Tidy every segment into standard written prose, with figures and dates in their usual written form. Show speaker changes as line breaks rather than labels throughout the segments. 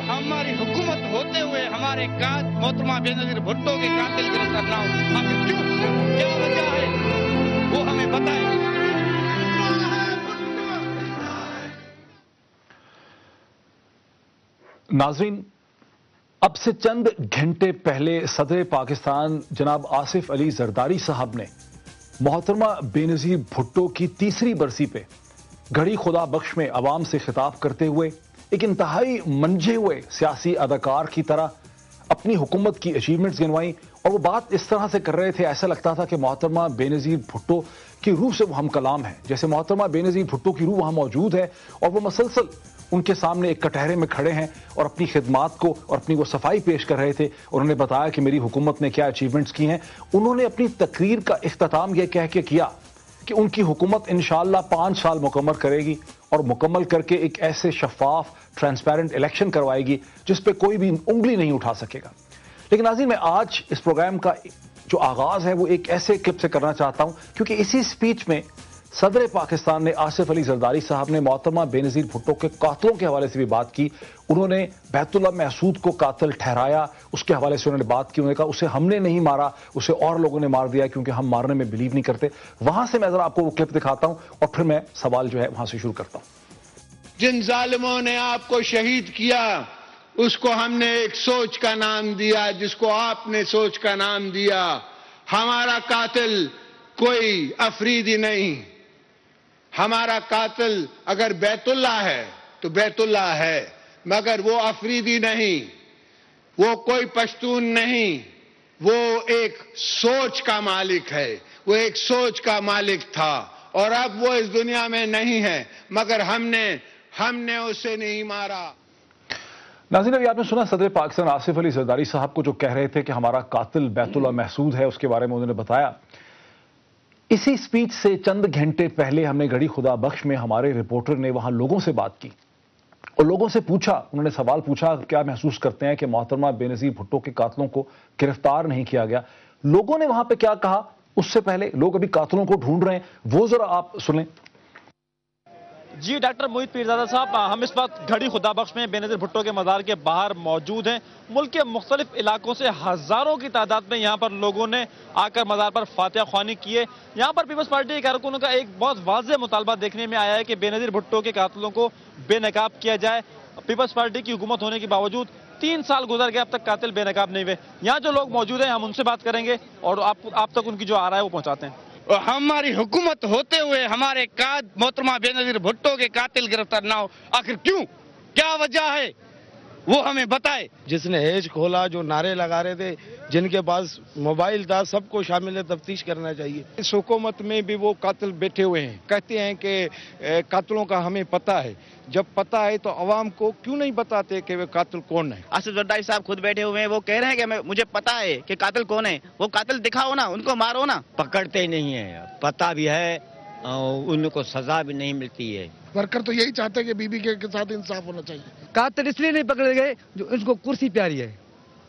हमारी हुकूमत होते हुए हमारे मोहतरमा बेनजीर भुट्टो के कातिल गिरफ्तार ना हो, आखिर क्यों, क्या वजह है, वो हमें बताएं।
नाज़रीन, अब से चंद घंटे पहले सदर पाकिस्तान जनाब आसिफ अली जरदारी साहब ने मोहतरमा बेनजीर भुट्टो की तीसरी बरसी पे घड़ी खुदा बख्श में अवाम से खिताब करते हुए एक इंतहाई मंझे हुए सियासी अदाकार की तरह अपनी हुकूमत की अचीवमेंट्स गिनवाई। और वो बात इस तरह से कर रहे थे, ऐसा लगता था कि मोहतरमा बेनजीर भुट्टो की रूह से वो हम कलाम है, जैसे मोहतरमा बेनजीर भुट्टो की रूह वहां मौजूद है और वो मसलसल उनके सामने एक कटहरे में खड़े हैं और अपनी खिदमात को और अपनी वो सफाई पेश कर रहे थे। उन्होंने बताया कि मेरी हुकूमत ने क्या अचीवमेंट्स की हैं। उन्होंने अपनी तकरीर का इख्तिताम यह कह के किया कि उनकी हुकूमत इंशाअल्लाह 5 साल मुकम्मल करेगी और मुकम्मल करके एक ऐसे शफाफ ट्रांसपेरेंट इलेक्शन करवाएगी जिस पे कोई भी उंगली नहीं उठा सकेगा। लेकिन नाज़रीन, मैं आज इस प्रोग्राम का जो आगाज है वो एक ऐसे क्लिप से करना चाहता हूं, क्योंकि इसी स्पीच में सदर पाकिस्तान ने आसिफ अली जरदारी साहब ने मोहतरमा बेनजीर भुट्टो के कातलों के हवाले से भी बात की। उन्होंने बैतुल्लाह महसूद को कातिल ठहराया, उसके हवाले से उन्होंने बात की। उन्होंने कहा उसे हमने नहीं मारा, उसे और लोगों ने मार दिया क्योंकि हम मारने में बिलीव नहीं करते। वहां से मैं जरा आपको वो क्लिप दिखाता हूं और फिर मैं सवाल जो है वहां से शुरू करता हूं।
जिन जालिमों ने आपको शहीद किया उसको हमने एक सोच का नाम दिया, जिसको आपने सोच का नाम दिया। हमारा कातिल कोई अफरीदी नहीं, हमारा कातिल अगर बैतुल्लाह है तो बैतुल्लाह है, मगर वो अफरीदी नहीं, वो कोई पश्तून नहीं, वो एक सोच का मालिक है, वो एक सोच का मालिक था और अब वो इस दुनिया में नहीं है, मगर हमने उसे नहीं मारा।
नाज़रीन, अभी आपने सुना सदर पाकिस्तान आसिफ अली जरदारी साहब को जो कह रहे थे कि हमारा कातिल बैतुल्लाह महसूद है, उसके बारे में उन्होंने बताया। इसी स्पीच से चंद घंटे पहले हमने घड़ी खुदा बख्श में हमारे रिपोर्टर ने वहां लोगों से बात की और लोगों से पूछा, उन्होंने सवाल पूछा क्या महसूस करते हैं कि मोहतरमा बेनजीर भुट्टो के कातलों को गिरफ्तार नहीं किया गया। लोगों ने वहां पे क्या कहा, उससे पहले लोग अभी कातलों को ढूंढ रहे हैं, वो जरा आप सुनें।
जी डॉक्टर मोहित पीरजादा साहब, हम इस वक्त घड़ी खुदा बख्श में बेनजीर भुट्टो के मज़ार के बाहर मौजूद हैं। मुल्क के मुख्तलिफ इलाकों से हज़ारों की तादाद में यहाँ पर लोगों ने आकर मज़ार पर फातिहा ख्वानी की है। यहाँ पर पीपल्स पार्टी के कारकुनों का एक बहुत वाज़ेह मुतालबा देखने में आया है कि बेनजीर भुट्टो के कातिलों को बेनकाब किया जाए। पीपल्स पार्टी की हुकूमत होने के बावजूद 3 साल गुजर गए, अब तक कातिल बेनकाब नहीं हुए। यहाँ जो लोग मौजूद हैं हम उनसे बात करेंगे और आप तक उनकी जो आ रहा है वो पहुँचाते हैं।
हमारी हुकूमत होते हुए हमारे मोहतरमा बेनजीर भुट्टो के कातिल गिरफ्तार ना हो, आखिर क्यों, क्या वजह है, वो हमें बताए।
जिसने हेज खोला, जो नारे लगा रहे थे, जिनके पास मोबाइल था, सबको शामिल तफ्तीश करना चाहिए। इस हुकूमत में भी वो कातिल बैठे हुए हैं, कहते हैं कि कातिलों का हमें पता है। जब पता है तो अवाम को क्यों नहीं बताते कि वे कातिल कौन है।
आसिफ जरदारी साहब खुद बैठे हुए हैं, वो कह रहे हैं कि मुझे पता है कि कातिल कौन है, वो कातिल दिखाओ ना, उनको मारो ना।
पकड़ते नहीं है, पता भी है और उनको सजा भी नहीं मिलती है।
वर्कर तो यही चाहते हैं कि बीबी के साथ इंसाफ होना चाहिए।
कातिल इसलिए नहीं पकड़े गए जो इनको कुर्सी प्यारी है,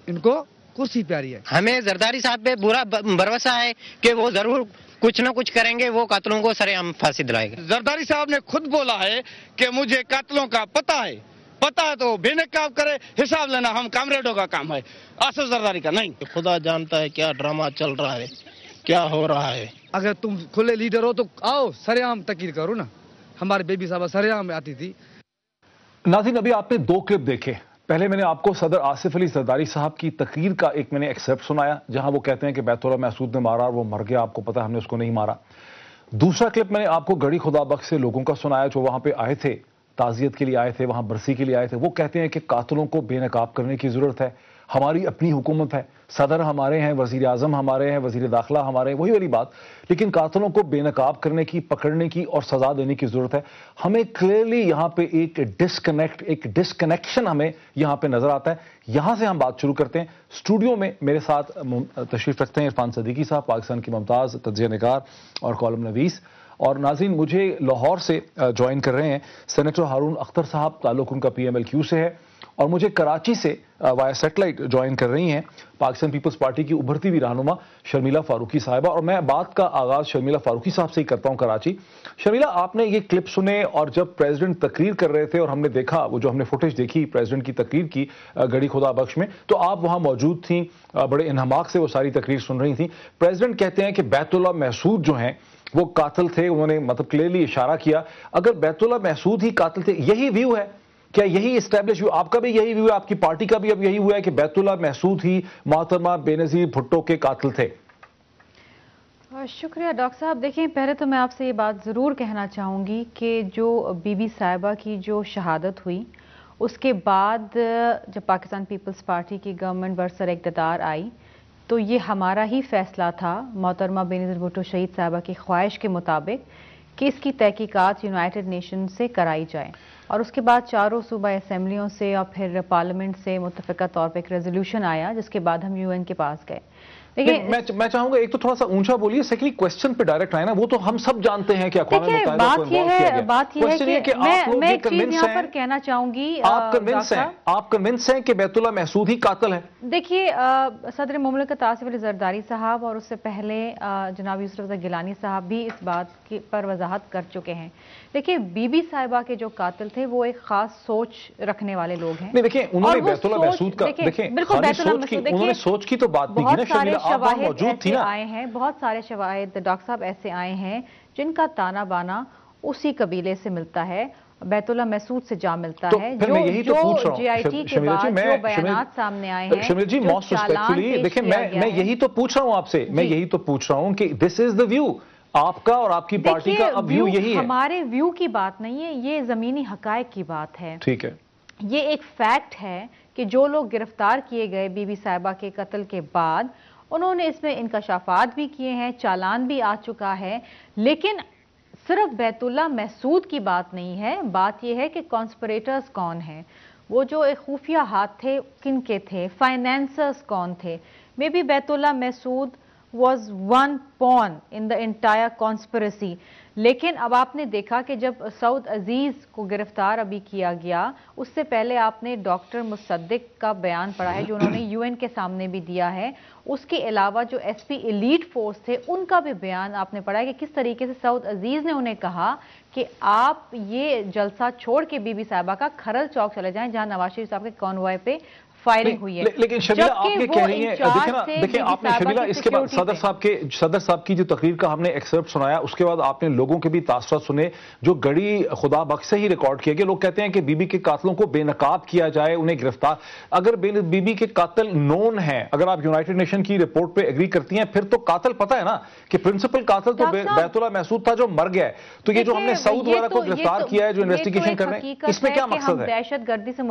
इनको कुर्सी प्यारी है।
हमें जरदारी साहब पे पूरा भरोसा है कि वो जरूर कुछ न कुछ करेंगे, वो कातिलों को सरेआम फांसी दिलाएंगे।
जरदारी साहब ने खुद बोला है कि मुझे कातिलों का पता है तो बेनकाब करे, हिसाब लेना हम कामरेडों का काम है, आसिफ जरदारी का नहीं।
खुदा जानता है क्या ड्रामा चल रहा है, क्या हो रहा है।
अगर तुम खुले लीडर हो तो आओ सरेआम तकीर करो ना। हमारे बेबी साहब सरेआम में आती थी।
नाज़रीन, अभी आपने 2 क्लिप देखे। पहले मैंने आपको सदर आसिफ अली जरदारी साहब की तकरीर का एक मैंने एक्सेप्ट सुनाया जहां वो कहते हैं कि बैतुल्लाह महसूद ने मारा और वो मर गया, आपको पता है हमने उसको नहीं मारा। दूसरा क्लिप मैंने आपको घड़ी खुदा बख्श से लोगों का सुनाया जो वहां पे आए थे, ताज़ियत के लिए आए थे, वहां बरसी के लिए आए थे। वो कहते हैं कि कातिलों को बेनकाब करने की जरूरत है, हमारी अपनी हुकूमत है, सदर हमारे हैं, वजीर आजम हमारे हैं, वजीर दाखिला हमारे हैं, वही वाली बात। लेकिन कातिलों को बेनकाब करने की, पकड़ने की और सजा देने की जरूरत है। हमें क्लियरली यहाँ पे एक डिस्कनेक्शन हमें यहाँ पे नजर आता है। यहां से हम बात शुरू करते हैं। स्टूडियो में मेरे साथ तशरीफ रखते हैं इरफान सदीकी साहब, पाकिस्तान की मुमताज तज्जिया निगार और कॉलम नवीस, اور ناظرین مجھے لاہور سے جوائن کر رہے ہیں سینیٹر ہارون اختر صاحب، تعلق ان کا PMLQ سے ہے، اور مجھے کراچی سے وایا سیٹلائٹ جوائن کر رہی ہیں پاکستان پیپلز پارٹی کی ابھرتی ہوئی رہنما شرمیلا فاروقی صاحبہ، اور میں بات کا آغاز شرمیلا فاروقی صاحب سے ہی کرتا ہوں کراچی۔ شرمیلا، آپ نے یہ کلپ سنے اور جب پریزیڈنٹ تقریر کر رہے تھے اور ہم نے دیکھا وہ جو ہم نے فوٹیج دیکھی پریزیڈنٹ کی تقریر کی گڑھی خدا بخش میں، تو آپ وہاں موجود تھیں، بڑے انہماک سے وہ ساری تقریر سن رہی تھیں۔ پریزیڈنٹ کہتے ہیں کہ بیت اللہ محسود جو ہیں وہ قاتل تھے، انہوں نے مطلب کلیئرلی اشارہ کیا۔ اگر بیت اللہ محسود ہی قاتل تھے، یہی ویو ہے کیا؟ یہی اسٹیبلش ویو آپ کا بھی یہی ویو ہے، آپ کی پارٹی کا بھی اب یہی ہوا ہے کہ بیت اللہ محسود ہی محترمہ بے نظیر بھٹو کے قاتل تھے؟
شکریہ ڈاکٹر صاحب۔ دیکھیں، پہلے تو میں آپ سے یہ بات ضرور کہنا چاہوں گی کہ جو بی بی صاحبہ کی جو شہادت ہوئی اس کے بعد جب پاکستان پیپلز پارٹی کی گورنمنٹ برسر اقتدار آئی تو یہ ہمارا ہی فیصلہ تھا محترمہ بے نظیر بھٹو شہید صاحبہ کی خواہش کے مطابق کہ اس کی تحقیقات یونائٹڈ نیشن سے کرائی جائے، اور اس کے بعد چاروں صوبہ اسمبلیوں سے اور پھر پارلیمنٹ سے متفقہ طور پہ ایک ریزولوشن آیا جس کے بعد ہم UN کے پاس گئے۔
میں چاہوں گا ایک تو تھوڑا سا اونچا بولیے، سیکنڈلی کوسچن پہ ڈائریکٹ آئے نا، وہ تو ہم سب جانتے ہیں کہ اقوام متحدہ کو انوالو کیا گیا۔
بات یہ ہے کہ میں ایک چیز یہاں پر کہنا چاہوں گی،
آپ کنونس ہیں کہ بیت اللہ محسود ہی قاتل ہے؟
دیکھیے، صدر مملکت آصف علی زرداری صاحب اور اس سے پہلے جناب یوسف رضا گیلانی صاحب بھی اس بات پر وضاحت کر چکے ہیں۔ دیکھیے، بی بی صاحبہ کے جو قاتل تھے وہ ایک خاص سوچ رکھنے والے لوگ ہیں۔
نہیں دیکھیں، انہوں نے بیت اللہ محسود کا انہوں نے سوچ کی تو بات بھی کی نا شرمیلا، آپ وہاں موجود تھی نا۔
آئے ہیں بہت سارے شواہد ڈاکٹر صاحب ایسے آئے ہیں جن کا تانا بانا اسی قبیلے سے ملتا ہے، بیت اللہ محسود سے جا ملتا ہے۔ جو JIT کے بعد جو بیانات سامنے آئے ہیں،
شرمیلا جی موسٹ ریسپیکٹفلی دیکھیں، میں یہی تو پوچھ رہا ہوں آپ سے، میں یہی تو پوچھ رہا ہوں کہ دس از دا ویو آپ کا اور آپ کی پارٹی کا، اب ویو یہی ہے۔
ہمارے ویو کی بات نہیں ہے، یہ زمینی حقائق کی بات ہے۔
ٹھیک ہے،
یہ ایک فیکٹ ہے کہ جو لوگ گرفتار کیے گئے بی بی صاحبہ کے قتل کے بعد انہوں نے اس میں انکشافات بھی کیے ہیں، چالان بھی آ چکا ہے، لیکن صرف بیت اللہ محسود کی بات نہیں ہے۔ بات یہ ہے کہ کانسپریٹرز کون ہیں، وہ جو ایک خفیہ ہاتھ تھے کن کے تھے، فائنینسرز کون تھے۔ مے بی بیت اللہ Mehsud was one pawn in the entire conspiracy، لیکن اب آپ نے دیکھا کہ جب سعود عزیز کو گرفتار ابھی کیا گیا، اس سے پہلے آپ نے ڈاکٹر مصدق کا بیان پڑھا ہے جو انہوں نے UN کے سامنے بھی دیا ہے۔ اس کے علاوہ جو SP ایلیٹ فورس تھے ان کا بھی بیان آپ نے پڑھا ہے کہ کس طریقے سے سعود عزیز نے انہیں کہا کہ آپ یہ جلسہ چھوڑ کے بی بی صاحبہ کا کھرل چوک چلے جائیں جہاں نواز شریف صاحب کے کانوائے پہ فائرنگ ہوئی ہے۔
لیکن شرمیلا آپ یہ کہہ رہی ہیں، دیکھیں آپ نے شرمیلا اس کے بعد صدر صاحب کی جو تقریر کا ہم نے ایکسرپٹ سنایا، اس کے بعد آپ نے لوگوں کے بھی تاثرات سنے جو گڑھی خدا بخش سے ہی ریکارڈ کیا گیا۔ لوگ کہتے ہیں کہ بی بی کے قاتلوں کو بے نقاب کیا جائے، انہیں گرفتار۔ اگر بی بی کے قاتل نون ہیں، اگر آپ یونائٹڈ نیشن کی رپورٹ پہ ایگری کرتی ہیں، پھر تو قاتل پتہ ہے نا کہ پرنسپل قاتل تو بیت اللہ محسود تھا جو مر گیا ہے۔ تو یہ جو ہم نے سعود وغیرہ کو گرفتار کیا ہے، جو انویسٹیگیشن کر رہے ہیں، اس میں کیا مقصد ہے؟
دہشت گردی سے